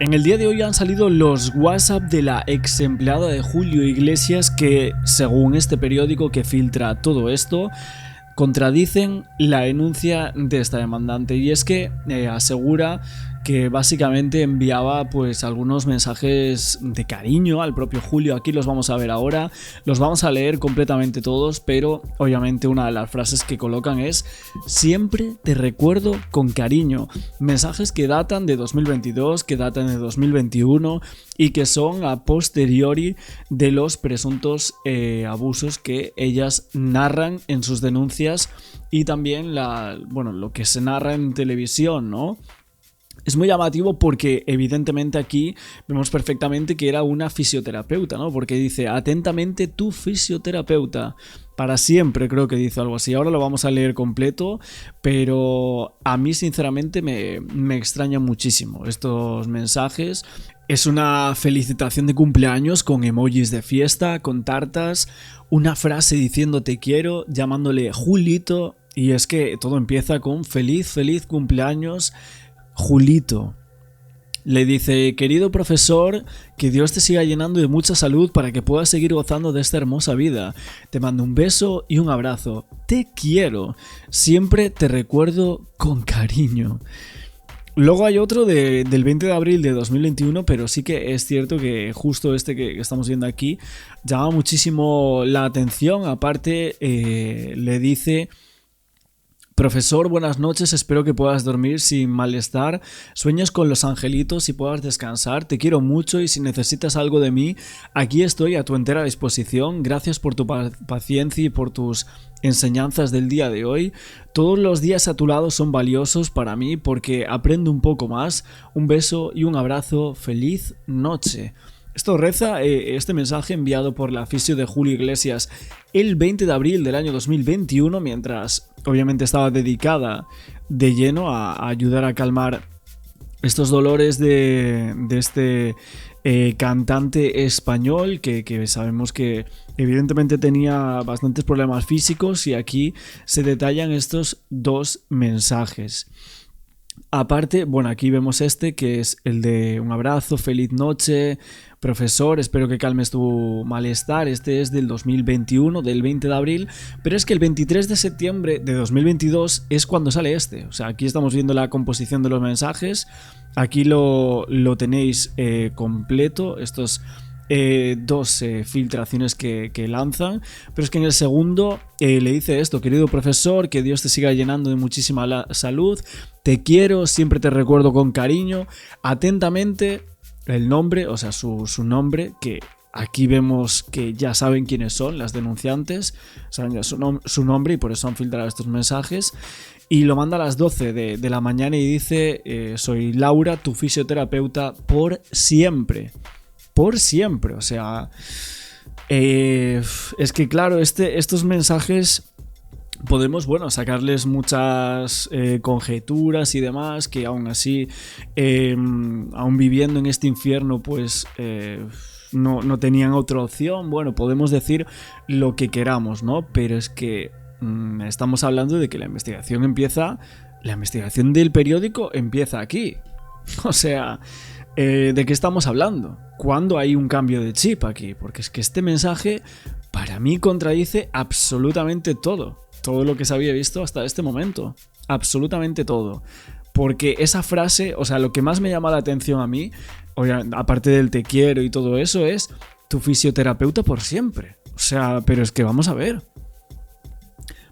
En el día de hoy han salido los WhatsApp de la ex empleada de Julio Iglesias que, según este periódico que filtra todo esto, contradicen la denuncia de esta demandante, y es que asegura que básicamente enviaba pues algunos mensajes de cariño al propio Julio. Aquí los vamos a ver ahora, los vamos a leer completamente todos, pero obviamente una de las frases que colocan es: siempre te recuerdo con cariño. Mensajes que datan de 2022, que datan de 2021 y que son a posteriori de los presuntos abusos que ellas narran en sus denuncias, y también lo que se narra en televisión, ¿no? Es muy llamativo porque evidentemente aquí vemos perfectamente que era una fisioterapeuta, ¿no? Porque dice: atentamente tu fisioterapeuta, para siempre, creo que dice algo así. Ahora lo vamos a leer completo, pero a mí sinceramente me extraña muchísimo estos mensajes. Es una felicitación de cumpleaños con emojis de fiesta, con tartas, una frase diciendo te quiero, llamándole Julito, y es que todo empieza con feliz cumpleaños, Julito. Le dice: querido profesor, que Dios te siga llenando de mucha salud para que puedas seguir gozando de esta hermosa vida. Te mando un beso y un abrazo. Te quiero. Siempre te recuerdo con cariño. Luego hay otro del 20 de abril de 2021, pero sí que es cierto que justo este que estamos viendo aquí llama muchísimo la atención. Aparte, le dice: profesor, buenas noches, espero que puedas dormir sin malestar, sueñes con los angelitos y puedas descansar, te quiero mucho y si necesitas algo de mí, aquí estoy a tu entera disposición, gracias por tu paciencia y por tus enseñanzas del día de hoy, todos los días a tu lado son valiosos para mí porque aprendo un poco más, un beso y un abrazo, feliz noche. Esto reza este mensaje enviado por la fisio de Julio Iglesias el 20 de abril del año 2021, mientras obviamente estaba dedicada de lleno a ayudar a calmar estos dolores de este cantante español que sabemos que evidentemente tenía bastantes problemas físicos, y aquí se detallan estos dos mensajes. Aparte, bueno, aquí vemos este que es el de un abrazo, feliz noche, profesor, espero que calmes tu malestar. Este es del 2021, del 20 de abril, pero es que el 23 de septiembre de 2022 es cuando sale este. O sea, aquí estamos viendo la composición de los mensajes, aquí lo tenéis completo, estos dos filtraciones que lanzan, pero es que en el segundo le dice esto: querido profesor, que Dios te siga llenando de muchísima salud, te quiero, siempre te recuerdo con cariño, atentamente, el nombre, o sea, su nombre, que aquí vemos que ya saben quiénes son las denunciantes, saben ya su nombre y por eso han filtrado estos mensajes. Y lo manda a las 12 de la mañana y dice: soy Laura, tu fisioterapeuta por siempre. Por siempre, o sea, es que claro, estos mensajes podemos, bueno, sacarles muchas conjeturas y demás, que aún así, aún viviendo en este infierno, pues no tenían otra opción. Bueno, podemos decir lo que queramos, ¿no? Pero es que estamos hablando de que la investigación del periódico empieza aquí. O sea, ¿de qué estamos hablando? ¿Cuándo hay un cambio de chip aquí? Porque es que este mensaje para mí contradice absolutamente todo lo que se había visto hasta este momento, absolutamente todo. Porque esa frase, o sea, lo que más me llama la atención a mí, aparte del te quiero y todo eso, es tu fisioterapeuta por siempre. O sea, pero es que vamos a ver.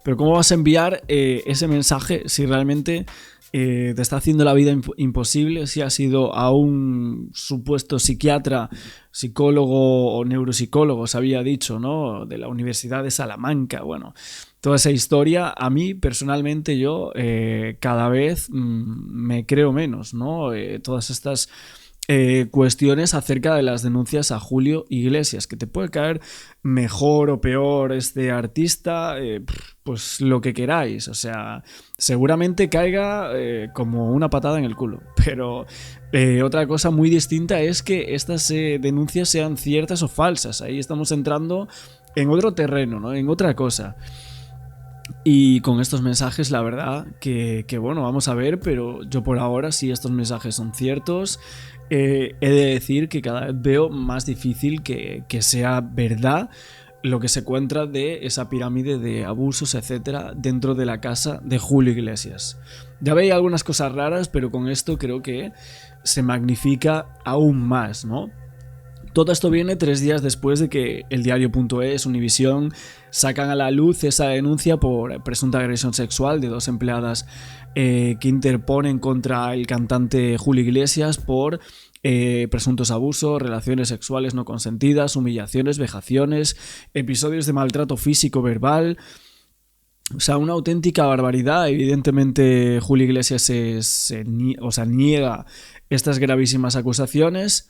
Pero ¿cómo vas a enviar ese mensaje si realmente te está haciendo la vida imposible? Si has ido a un supuesto psiquiatra, psicólogo o neuropsicólogo, se había dicho, ¿no? De la Universidad de Salamanca, bueno, toda esa historia, a mí personalmente yo cada vez me creo menos, ¿no? Todas estas cuestiones acerca de las denuncias a Julio Iglesias, que te puede caer mejor o peor este artista, pues lo que queráis, o sea, seguramente caiga como una patada en el culo, pero otra cosa muy distinta es que estas denuncias sean ciertas o falsas. Ahí estamos entrando en otro terreno, ¿no? En otra cosa. Y con estos mensajes, la verdad que bueno, vamos a ver, pero yo por ahora, si estos mensajes son ciertos, he de decir que cada vez veo más difícil que sea verdad lo que se encuentra de esa pirámide de abusos, etcétera, dentro de la casa de Julio Iglesias. Ya veía algunas cosas raras, pero con esto creo que se magnifica aún más, ¿no? Todo esto viene 3 días después de que el diario.es, Univisión, sacan a la luz esa denuncia por presunta agresión sexual de 2 empleadas que interponen contra el cantante Julio Iglesias por presuntos abusos, relaciones sexuales no consentidas, humillaciones, vejaciones, episodios de maltrato físico-verbal. O sea, una auténtica barbaridad. Evidentemente Julio Iglesias niega estas gravísimas acusaciones.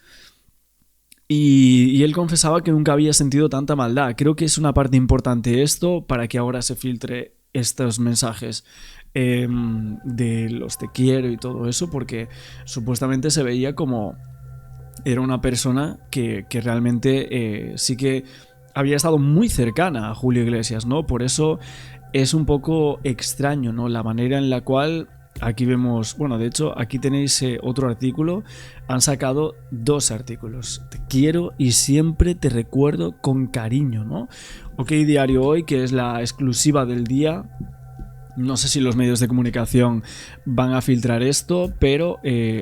Y él confesaba que nunca había sentido tanta maldad. Creo que es una parte importante esto para que ahora se filtre estos mensajes de los te quiero y todo eso, porque supuestamente se veía como era una persona que realmente sí que había estado muy cercana a Julio Iglesias, ¿no? Por eso es un poco extraño, ¿no? La manera en la cual... Aquí vemos, bueno, de hecho, aquí tenéis otro artículo. Han sacado 2 artículos. Te quiero y siempre te recuerdo con cariño, ¿no? OK Diario Hoy, que es la exclusiva del día. No sé si los medios de comunicación van a filtrar esto, pero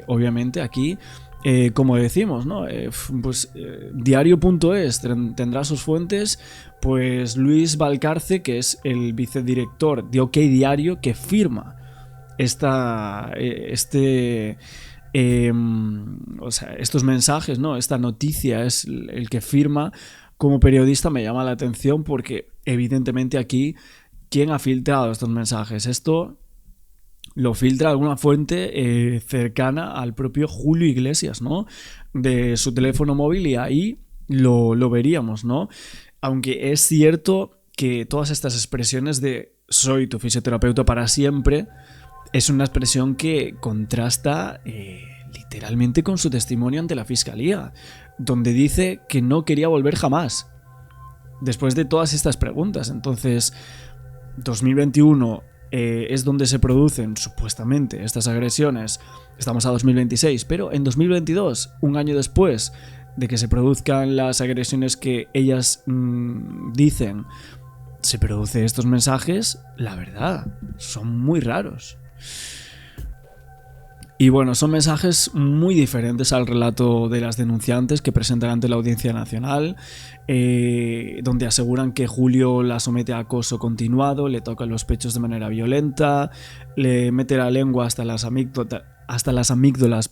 obviamente aquí, como decimos, ¿no? Diario.es tendrá sus fuentes. Pues Luis Valcarce, que es el vicedirector de OK Diario, que firma estos mensajes, ¿no? Esta noticia es el que firma. Como periodista me llama la atención porque evidentemente aquí, ¿quién ha filtrado estos mensajes? Esto lo filtra alguna fuente cercana al propio Julio Iglesias, ¿no? De su teléfono móvil, y ahí lo veríamos, ¿no? Aunque es cierto que todas estas expresiones de soy tu fisioterapeuta para siempre es una expresión que contrasta literalmente con su testimonio ante la fiscalía, donde dice que no quería volver jamás, después de todas estas preguntas. Entonces, 2021 es donde se producen supuestamente estas agresiones. Estamos a 2026, pero en 2022, un año después de que se produzcan las agresiones que ellas dicen, se producen estos mensajes. La verdad, son muy raros. Y bueno, son mensajes muy diferentes al relato de las denunciantes que presentan ante la Audiencia Nacional, donde aseguran que Julio la somete a acoso continuado, le toca los pechos de manera violenta, le mete la lengua hasta las amígdalas,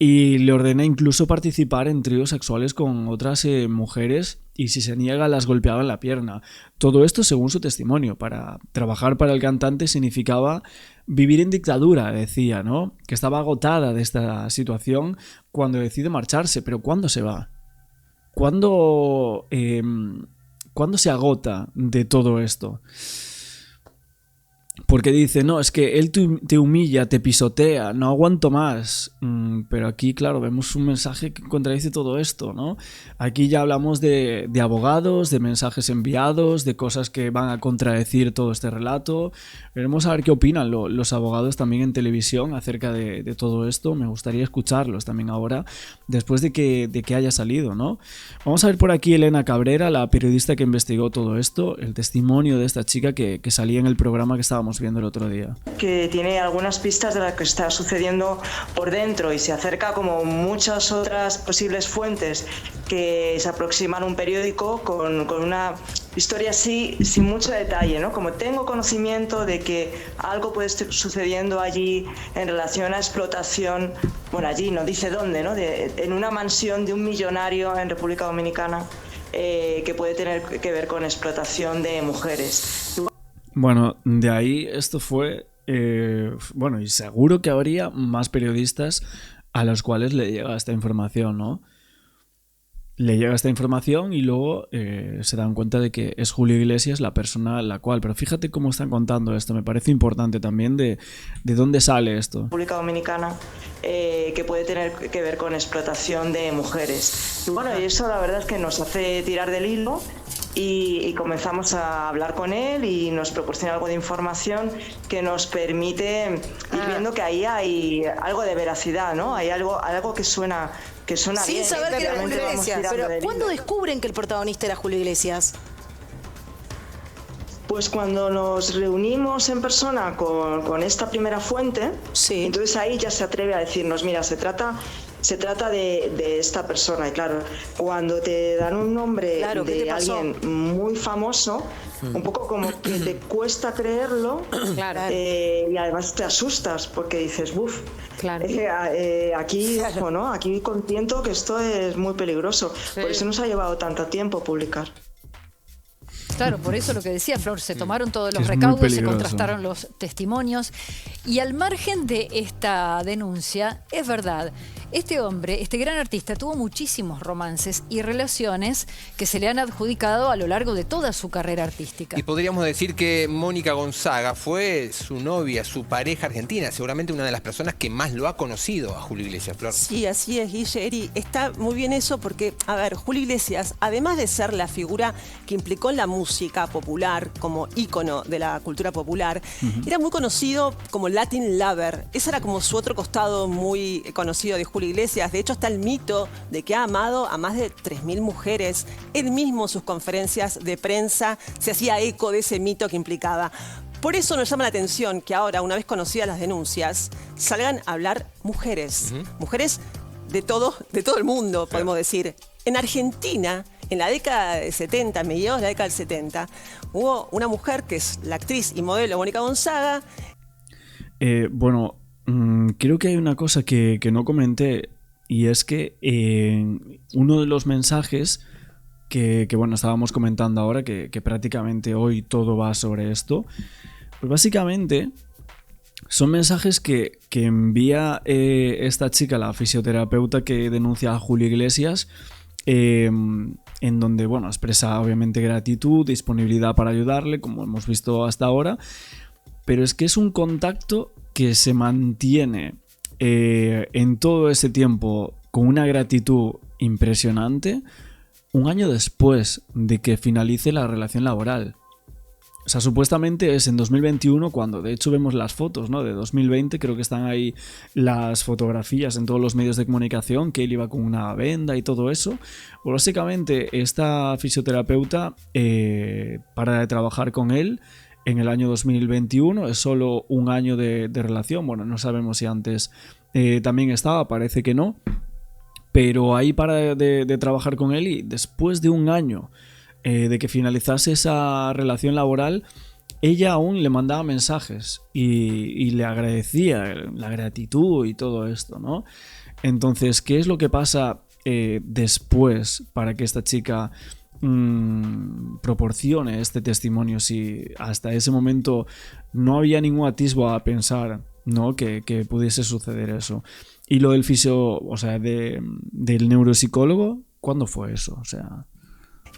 y le ordena incluso participar en tríos sexuales con otras mujeres, y si se niega las golpeaba en la pierna. Todo esto según su testimonio. Para trabajar para el cantante significaba vivir en dictadura, decía, ¿no? Que estaba agotada de esta situación cuando decide marcharse. Pero ¿cuándo se va? ¿Cuándo se agota de todo esto? Porque dice, no, es que él te humilla, te pisotea, no aguanto más. Pero aquí, claro, vemos un mensaje que contradice todo esto, ¿no? Aquí ya hablamos de abogados, de mensajes enviados, de cosas que van a contradecir todo este relato. Veremos a ver qué opinan los abogados también en televisión acerca de todo esto. Me gustaría escucharlos también ahora, después de que haya salido, ¿no? Vamos a ver por aquí Elena Cabrera, la periodista que investigó todo esto, el testimonio de esta chica que salía en el programa que estábamos viendo el otro día. Que tiene algunas pistas de lo que está sucediendo por dentro y se acerca como muchas otras posibles fuentes que se aproximan a un periódico con una historia así, sin mucho detalle, ¿no? Como tengo conocimiento de que algo puede estar sucediendo allí en relación a explotación, bueno, allí no dice dónde, ¿no? En una mansión de un millonario en República Dominicana que puede tener que ver con explotación de mujeres. Bueno, de ahí esto fue... y seguro que habría más periodistas a los cuales le llega esta información, ¿no? Le llega esta información y luego se dan cuenta de que es Julio Iglesias la persona la cual... Pero fíjate cómo están contando esto, me parece importante también de dónde sale esto. República Dominicana que puede tener que ver con explotación de mujeres. Y bueno, y eso la verdad es que nos hace tirar del hilo y comenzamos a hablar con él y nos proporciona algo de información que nos permite ir viendo que ahí hay algo de veracidad, ¿no? Hay algo que suena sin bien. saber que era Julio Iglesias. Pero ¿cuándo descubren que el protagonista era Julio Iglesias? Pues cuando nos reunimos en persona con esta primera fuente, sí. Entonces ahí ya se atreve a decirnos, mira, se trata de esta persona. Y claro, cuando te dan un nombre de alguien muy famoso, un poco como que te cuesta creerlo, y además te asustas porque dices, buf, aquí, ojo, ¿no? Aquí contiento que esto es muy peligroso. Sí. Por eso nos ha llevado tanto tiempo publicar. Claro, por eso lo que decía Flor, se tomaron todos los recaudos, se contrastaron los testimonios y al margen de esta denuncia, es verdad, este hombre, este gran artista, tuvo muchísimos romances y relaciones que se le han adjudicado a lo largo de toda su carrera artística. Y podríamos decir que Mónica Gonzaga fue su novia, su pareja argentina, seguramente una de las personas que más lo ha conocido a Julio Iglesias, Flor. Sí, así es, Guille, Eri, está muy bien eso porque, a ver, Julio Iglesias, además de ser la figura que implicó en la música popular, como ícono de la cultura popular, era muy conocido como Latin Lover. Ese era como su otro costado muy conocido de Julio Iglesias. De hecho, está el mito de que ha amado a más de 3.000 mujeres. Él mismo en sus conferencias de prensa se hacía eco de ese mito que implicaba. Por eso nos llama la atención que ahora, una vez conocidas las denuncias, salgan a hablar mujeres. Mujeres de todo el mundo, podemos decir. En Argentina, en la década de 70, mediados de la década del 70, hubo una mujer que es la actriz y modelo Mónica Gonzaga. Creo que hay una cosa que no comenté, y es que uno de los mensajes que estábamos comentando ahora, que prácticamente hoy todo va sobre esto, pues básicamente son mensajes que envía esta chica, la fisioterapeuta que denuncia a Julio Iglesias, en donde expresa obviamente gratitud, disponibilidad para ayudarle, como hemos visto hasta ahora, pero es que es un contacto que se mantiene en todo ese tiempo con una gratitud impresionante un año después de que finalice la relación laboral. O sea, supuestamente es en 2021 cuando de hecho vemos las fotos, ¿no? De 2020, creo que están ahí las fotografías en todos los medios de comunicación, que él iba con una venda y todo eso. Pues básicamente esta fisioterapeuta para de trabajar con él en el año 2021, es solo un año de relación. Bueno, no sabemos si antes también estaba, parece que no, pero ahí para de trabajar con él, y después de un año de que finalizase esa relación laboral, ella aún le mandaba mensajes y le agradecía la gratitud y todo esto, ¿no? Entonces, ¿qué es lo que pasa después para que esta chica proporcione este testimonio si hasta ese momento no había ningún atisbo a pensar, ¿no? que pudiese suceder eso? Y lo del del neuropsicólogo, ¿cuándo fue eso? O sea,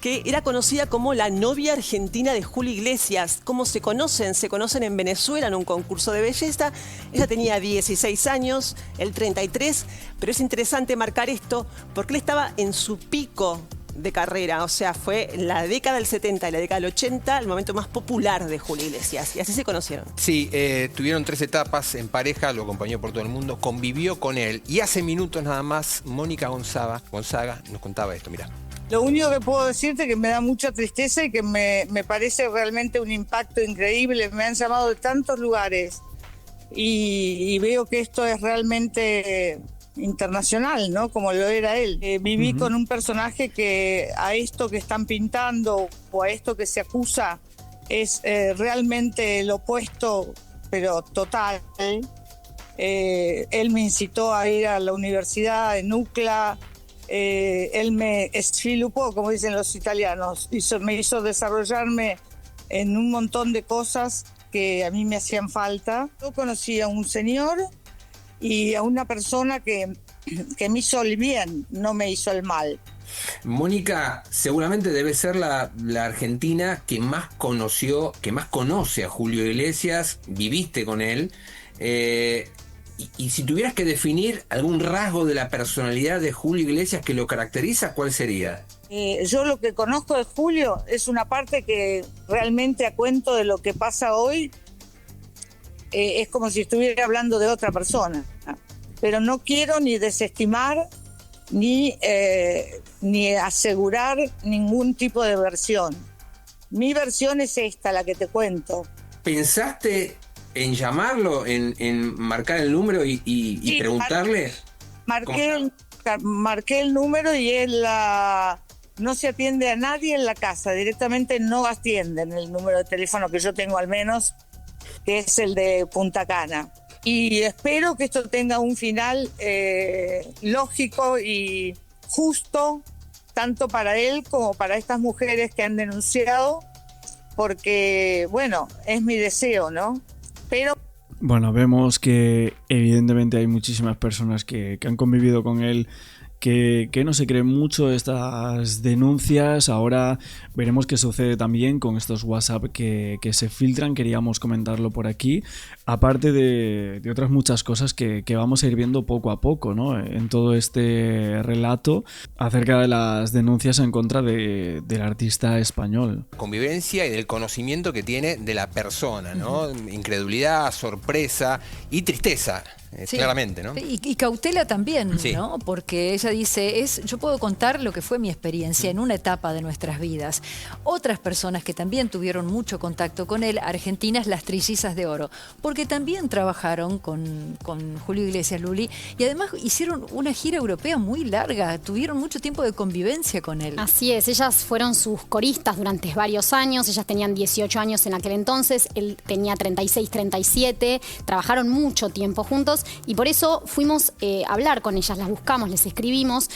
que era conocida como la novia argentina de Julio Iglesias. ¿Cómo se conocen? Se conocen en Venezuela en un concurso de belleza. Ella tenía 16 años, él 33, pero es interesante marcar esto porque él estaba en su pico de carrera, o sea, fue la década del 70 y la década del 80 el momento más popular de Julio Iglesias, y así se conocieron. Sí, tuvieron 3 etapas en pareja, lo acompañó por todo el mundo, convivió con él, y hace minutos nada más Mónica Gonzaga nos contaba esto, mirá. Lo único que puedo decirte es que me da mucha tristeza y que me parece realmente un impacto increíble. Me han llamado de tantos lugares y veo que esto es realmente internacional, ¿no? Como lo era él. Viví con un personaje que a esto que están pintando o a esto que se acusa es realmente lo opuesto, pero total. Él me incitó a ir a la universidad de Nucla. Él me svilupó, como dicen los italianos, me hizo desarrollarme en un montón de cosas que a mí me hacían falta. Yo conocí a un señor y a una persona que me hizo el bien, no me hizo el mal. Mónica seguramente debe ser la argentina que más conoce a Julio Iglesias, viviste con él. Y si tuvieras que definir algún rasgo de la personalidad de Julio Iglesias que lo caracteriza, ¿cuál sería? Yo lo que conozco de Julio es una parte que realmente, a cuento de lo que pasa hoy, es como si estuviera hablando de otra persona. Pero no quiero ni desestimar ni asegurar ningún tipo de versión. Mi versión es esta, la que te cuento. ¿Pensaste en llamarlo, en marcar el número y sí, preguntarle? Marqué el número y él no se atiende a nadie en la casa, directamente no atienden el número de teléfono que yo tengo al menos, que es el de Punta Cana. Y espero que esto tenga un final lógico y justo, tanto para él como para estas mujeres que han denunciado, porque, bueno, es mi deseo, ¿no? Pero... Bueno, vemos que evidentemente hay muchísimas personas que han convivido con él que no se creen mucho estas denuncias. Ahora veremos qué sucede también con estos WhatsApp que se filtran. Queríamos comentarlo por aquí, aparte de otras muchas cosas que vamos a ir viendo poco a poco, ¿no? En todo este relato acerca de las denuncias en contra del artista español. Convivencia y del conocimiento que tiene de la persona, ¿no? Incredulidad, sorpresa y tristeza. Sí, claramente, ¿no? Y cautela también, sí, ¿no? Porque ella dice, yo puedo contar lo que fue mi experiencia en una etapa de nuestras vidas. Otras personas que también tuvieron mucho contacto con él, argentinas, las Trillizas de Oro, porque también trabajaron con Julio Iglesias, Luli, y además hicieron una gira europea muy larga, tuvieron mucho tiempo de convivencia con él. Así es, ellas fueron sus coristas durante varios años, ellas tenían 18 años en aquel entonces, él tenía 36, 37, trabajaron mucho tiempo juntos. Y por eso fuimos a hablar con ellas, las buscamos, les escribimos,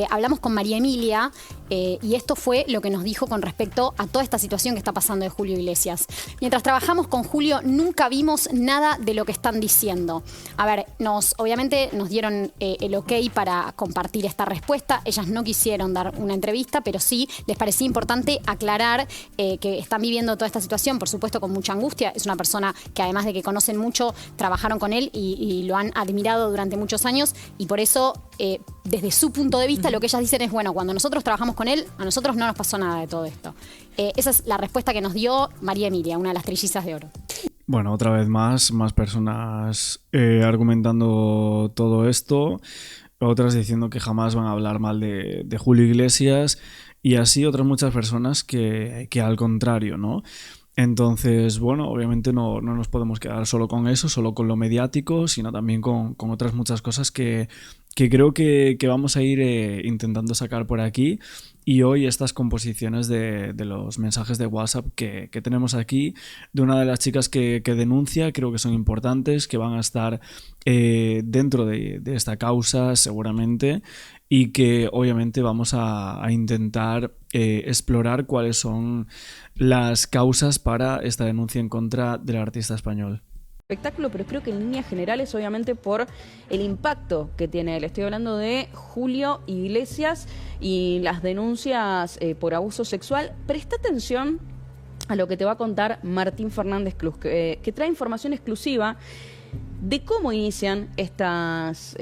hablamos con María Emilia y esto fue lo que nos dijo con respecto a toda esta situación que está pasando de Julio Iglesias. Mientras trabajamos con Julio nunca vimos nada de lo que están diciendo. A ver, obviamente nos dieron el ok para compartir esta respuesta, ellas no quisieron dar una entrevista, pero sí les parecía importante aclarar que están viviendo toda esta situación, por supuesto con mucha angustia. Es una persona que además de que conocen mucho, trabajaron con él y lo han admirado durante muchos años y por eso, desde su punto de vista, lo que ellas dicen es, bueno, cuando nosotros trabajamos con él, a nosotros no nos pasó nada de todo esto. Esa es la respuesta que nos dio María Emilia, una de las Trillizas de Oro. Bueno, otra vez más personas argumentando todo esto, otras diciendo que jamás van a hablar mal de Julio Iglesias y así otras muchas personas que al contrario, ¿no? Entonces, bueno, obviamente no nos podemos quedar solo con eso, solo con lo mediático, sino también con otras muchas cosas que creo que vamos a ir intentando sacar por aquí. Y hoy estas composiciones de los mensajes de WhatsApp que tenemos aquí, de una de las chicas que denuncia, creo que son importantes, que van a estar dentro de esta causa seguramente, y que obviamente vamos a intentar explorar cuáles son las causas para esta denuncia en contra del artista español. Espectáculo, pero creo que en líneas generales, obviamente, por el impacto que tiene él. Estoy hablando de Julio Iglesias y las denuncias por abuso sexual. Presta atención a lo que te va a contar Martín Fernández Cruz, que trae información exclusiva de cómo inician estas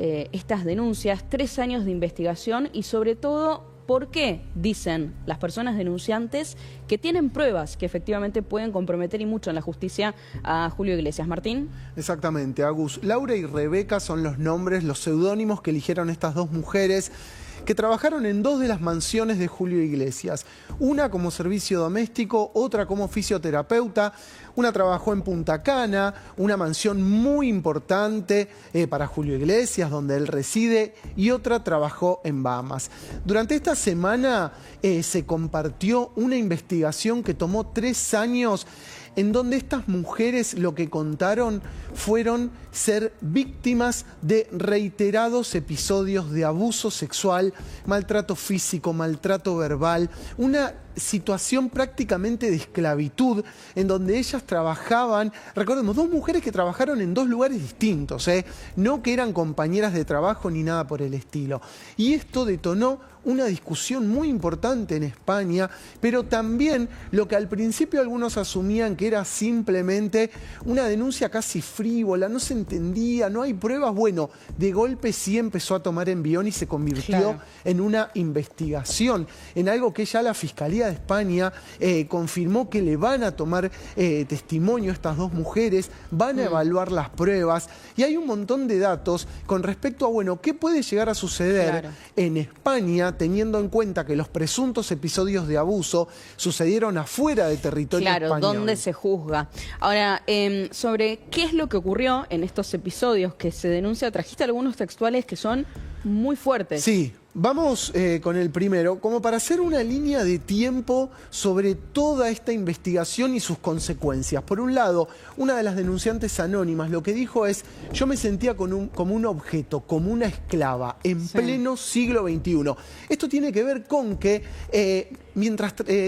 denuncias, 3 años de investigación y sobre todo ¿por qué dicen las personas denunciantes que tienen pruebas que efectivamente pueden comprometer y mucho en la justicia a Julio Iglesias? Martín. Exactamente, Agus. Laura y Rebeca son los nombres, los seudónimos que eligieron estas dos mujeres que trabajaron en 2 de las mansiones de Julio Iglesias. Una como servicio doméstico, otra como fisioterapeuta. Una trabajó en Punta Cana, una mansión muy importante para Julio Iglesias, donde él reside, y otra trabajó en Bahamas. Durante esta semana se compartió una investigación que tomó 3 años, en donde estas mujeres lo que contaron fueron ser víctimas de reiterados episodios de abuso sexual, maltrato físico, maltrato verbal, una situación prácticamente de esclavitud, en donde ellas trabajaban, recordemos, dos mujeres que trabajaron en dos lugares distintos, no que eran compañeras de trabajo ni nada por el estilo. Y esto detonó una discusión muy importante en España, pero también lo que al principio algunos asumían que era simplemente una denuncia casi frívola, no se entendía, no hay pruebas. Bueno, de golpe sí empezó a tomar envión y se convirtió en una investigación, en algo que ya la Fiscalía de España confirmó que le van a tomar testimonio a estas dos mujeres, van a evaluar las pruebas, y hay un montón de datos con respecto a, bueno, qué puede llegar a suceder en España, teniendo en cuenta que los presuntos episodios de abuso sucedieron afuera de territorio español. Claro, ¿dónde se juzga? Ahora, sobre qué es lo que ocurrió en estos episodios que se denuncia, trajiste algunos textuales que son muy fuertes. Sí. Vamos con el primero, como para hacer una línea de tiempo sobre toda esta investigación y sus consecuencias. Por un lado, una de las denunciantes anónimas lo que dijo es: yo me sentía como un objeto, como una esclava, en pleno siglo XXI. Esto tiene que ver con que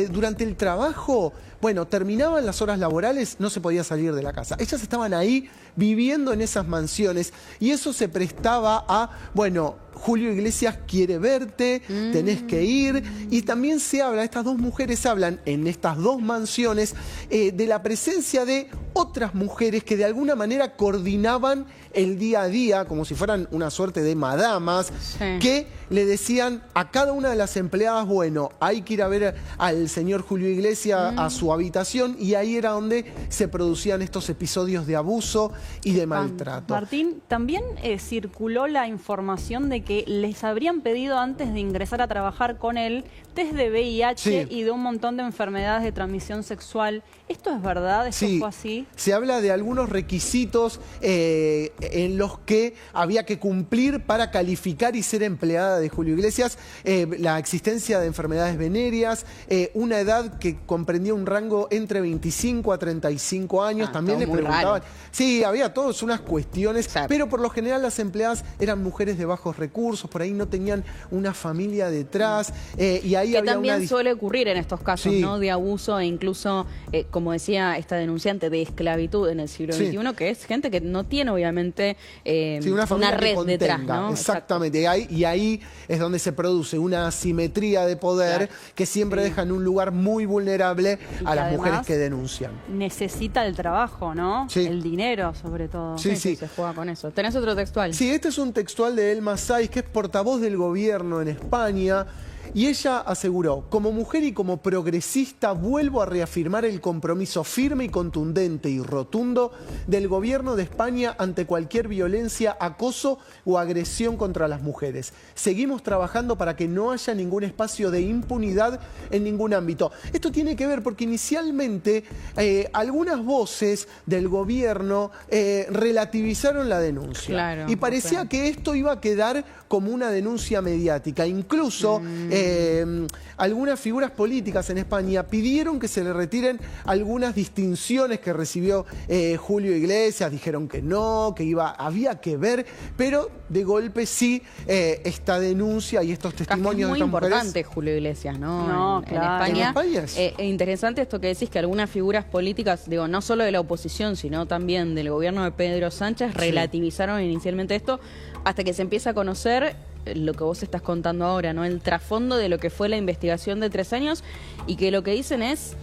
durante el trabajo, bueno, terminaban las horas laborales, no se podía salir de la casa. Ellas estaban ahí viviendo en esas mansiones y eso se prestaba a, bueno, Julio Iglesias quiere verte, tenés que ir. Y también se habla, estas dos mujeres hablan en estas dos mansiones de la presencia de otras mujeres que de alguna manera coordinaban el día a día, como si fueran una suerte de madamas, que le decían a cada una de las empleadas, bueno, hay que ir a ver al señor Julio Iglesias a su habitación, y ahí era donde se producían estos episodios de abuso y de maltrato. Martín, también circuló la información de que les habrían pedido antes de ingresar a trabajar con él test de VIH y de un montón de enfermedades de transmisión sexual. ¿Esto es verdad? ¿Esto fue así? Se habla de algunos requisitos en los que había que cumplir para calificar y ser empleada de Julio Iglesias. La existencia de enfermedades venéreas, una edad que comprendía un rango entre 25 a 35 años. También le preguntaban. Sí, había todas unas cuestiones, pero por lo general las empleadas eran mujeres de bajos recursos, por ahí no tenían una familia detrás, y ahí que había también suele ocurrir en estos casos, ¿no? De abuso e incluso, como decía esta denunciante, de esclavitud en el siglo XXI, que es gente que no tiene obviamente una red detrás, ¿no? Exactamente. Y ahí es donde se produce una asimetría de poder que siempre deja en un lugar muy vulnerable a las mujeres que denuncian. Necesita el trabajo, ¿no? El dinero, sobre todo. Sí, se juega con eso. ¿Tenés otro textual? Sí, este es un textual de Elma Saiz, que es portavoz del gobierno en España. Y ella aseguró: como mujer y como progresista vuelvo a reafirmar el compromiso firme y contundente y rotundo del gobierno de España ante cualquier violencia, acoso o agresión contra las mujeres. Seguimos trabajando para que no haya ningún espacio de impunidad en ningún ámbito. Esto tiene que ver porque inicialmente algunas voces del gobierno relativizaron la denuncia. Y parecía que esto iba a quedar como una denuncia mediática. Incluso algunas figuras políticas en España pidieron que se le retiren algunas distinciones que recibió Julio Iglesias. Dijeron que no, que había que ver, pero de golpe esta denuncia y estos testimonios es muy de estas importante mujeres. Julio Iglesias, ¿no? En España. Es interesante esto que decís, que algunas figuras políticas, digo, no solo de la oposición, sino también del gobierno de Pedro Sánchez, relativizaron inicialmente esto, hasta que se empieza a conocer lo que vos estás contando ahora, ¿no? El trasfondo de lo que fue la investigación de 3 años, y que lo que dicen es,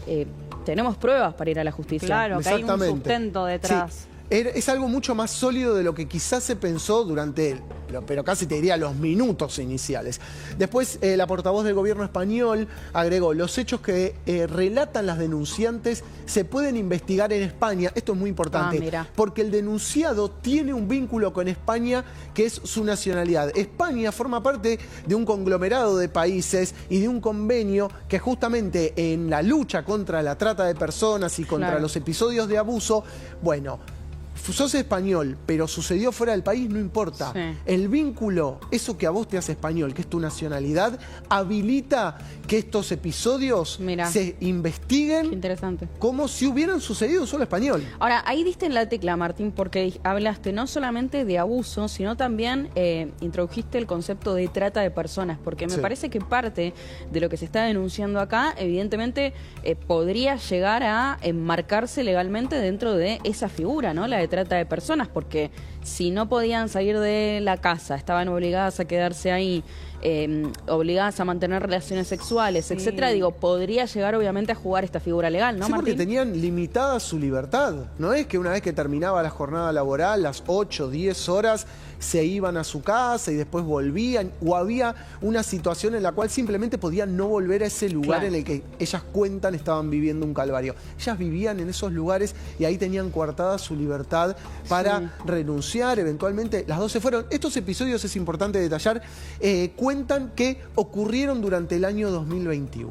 tenemos pruebas para ir a la justicia. Claro, que hay un sustento detrás. Es algo mucho más sólido de lo que quizás se pensó durante, pero casi te diría, los minutos iniciales. Después, la portavoz del gobierno español agregó: los hechos que relatan las denunciantes se pueden investigar en España. Esto es muy importante, porque el denunciado tiene un vínculo con España, que es su nacionalidad. España forma parte de un conglomerado de países y de un convenio que justamente en la lucha contra la trata de personas y contra los episodios de abuso, bueno, sos español, pero sucedió fuera del país, no importa. Sí. El vínculo, eso que a vos te hace español, que es tu nacionalidad, habilita que estos episodios se investiguen como si hubieran sucedido un solo español. Ahora, ahí diste en la tecla, Martín, porque hablaste no solamente de abuso, sino también introdujiste el concepto de trata de personas, porque me parece que parte de lo que se está denunciando acá, evidentemente, podría llegar a enmarcarse legalmente dentro de esa figura, ¿no? La de trata de personas, porque si no podían salir de la casa, estaban obligadas a quedarse ahí, obligadas a mantener relaciones sexuales, etcétera, digo, podría llegar obviamente a jugar esta figura legal, ¿no, Sí, porque Martín? tenían limitada su libertad. No es que una vez que terminaba la jornada laboral, las 8, 10 horas, se iban a su casa y después volvían, o había una situación en la cual simplemente podían no volver a ese lugar en el que ellas cuentan estaban viviendo un calvario. Ellas vivían en esos lugares y ahí tenían coartada su libertad para renunciar. Eventualmente las dos se fueron. Estos episodios, es importante detallar, cuentan que ocurrieron durante el año 2021.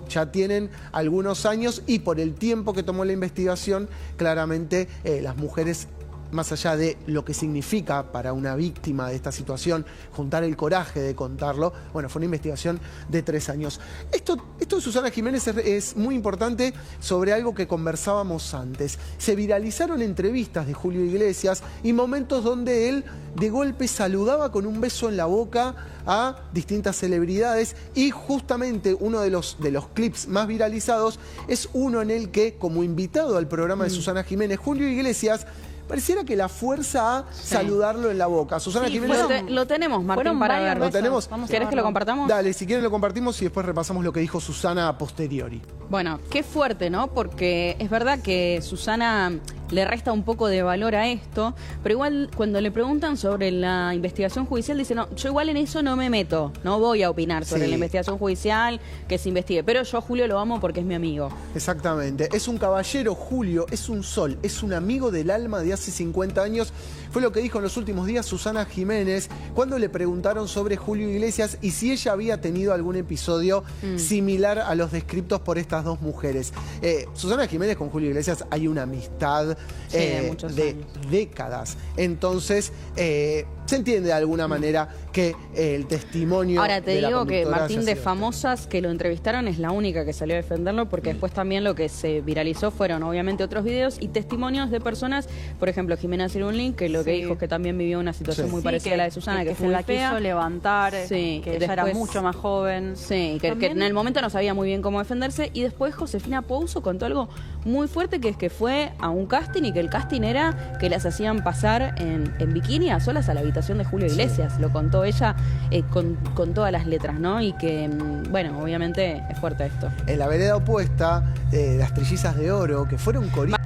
Ya tienen algunos años y por el tiempo que tomó la investigación, claramente las mujeres, más allá de lo que significa para una víctima de esta situación juntar el coraje de contarlo, bueno, fue una investigación de 3 años. Esto de Susana Jiménez es muy importante sobre algo que conversábamos antes. Se viralizaron entrevistas de Julio Iglesias y momentos donde él de golpe saludaba con un beso en la boca a distintas celebridades, y justamente uno de los clips más viralizados es uno en el que, como invitado al programa de Susana Jiménez, Julio Iglesias pareciera que la fuerza a saludarlo en la boca. Susana Jiménez... Lo tenemos, Martín, para ver. ¿Lo tenemos? ¿Querés que lo compartamos? Dale, si quieren lo compartimos y después repasamos lo que dijo Susana a posteriori. Bueno, qué fuerte, ¿no? Porque es verdad que Susana le resta un poco de valor a esto, pero igual cuando le preguntan sobre la investigación judicial, dice, no, yo igual en eso no me meto, no voy a opinar sobre la investigación judicial, que se investigue, pero yo a Julio lo amo porque es mi amigo. Exactamente, es un caballero, Julio, es un sol, es un amigo del alma de hace 50 años, fue lo que dijo en los últimos días Susana Jiménez cuando le preguntaron sobre Julio Iglesias y si ella había tenido algún episodio similar a los descritos por estas dos mujeres. Susana Jiménez con Julio Iglesias hay una amistad de décadas, entonces se entiende de alguna manera que el testimonio... Ahora te de digo que Martín, de sido... famosas que lo entrevistaron, es la única que salió a defenderlo, porque después también lo que se viralizó fueron obviamente otros videos y testimonios de personas, por ejemplo Jimena Cirulín, que lo que dijo es que también vivió una situación muy parecida a la de Susana, que fue se la muy fea. quiso levantar, que ella después, era mucho más joven. Sí, que en el momento no sabía muy bien cómo defenderse, y después Josefina Pouso contó algo muy fuerte, que es que fue a un casting y que el casting era que las hacían pasar en bikini a solas a la habitación de Julio Iglesias. Lo contó ella con todas las letras, ¿no? Y que, bueno, obviamente es fuerte esto. En la vereda opuesta, las Trillizas de Oro, que fueron coristas...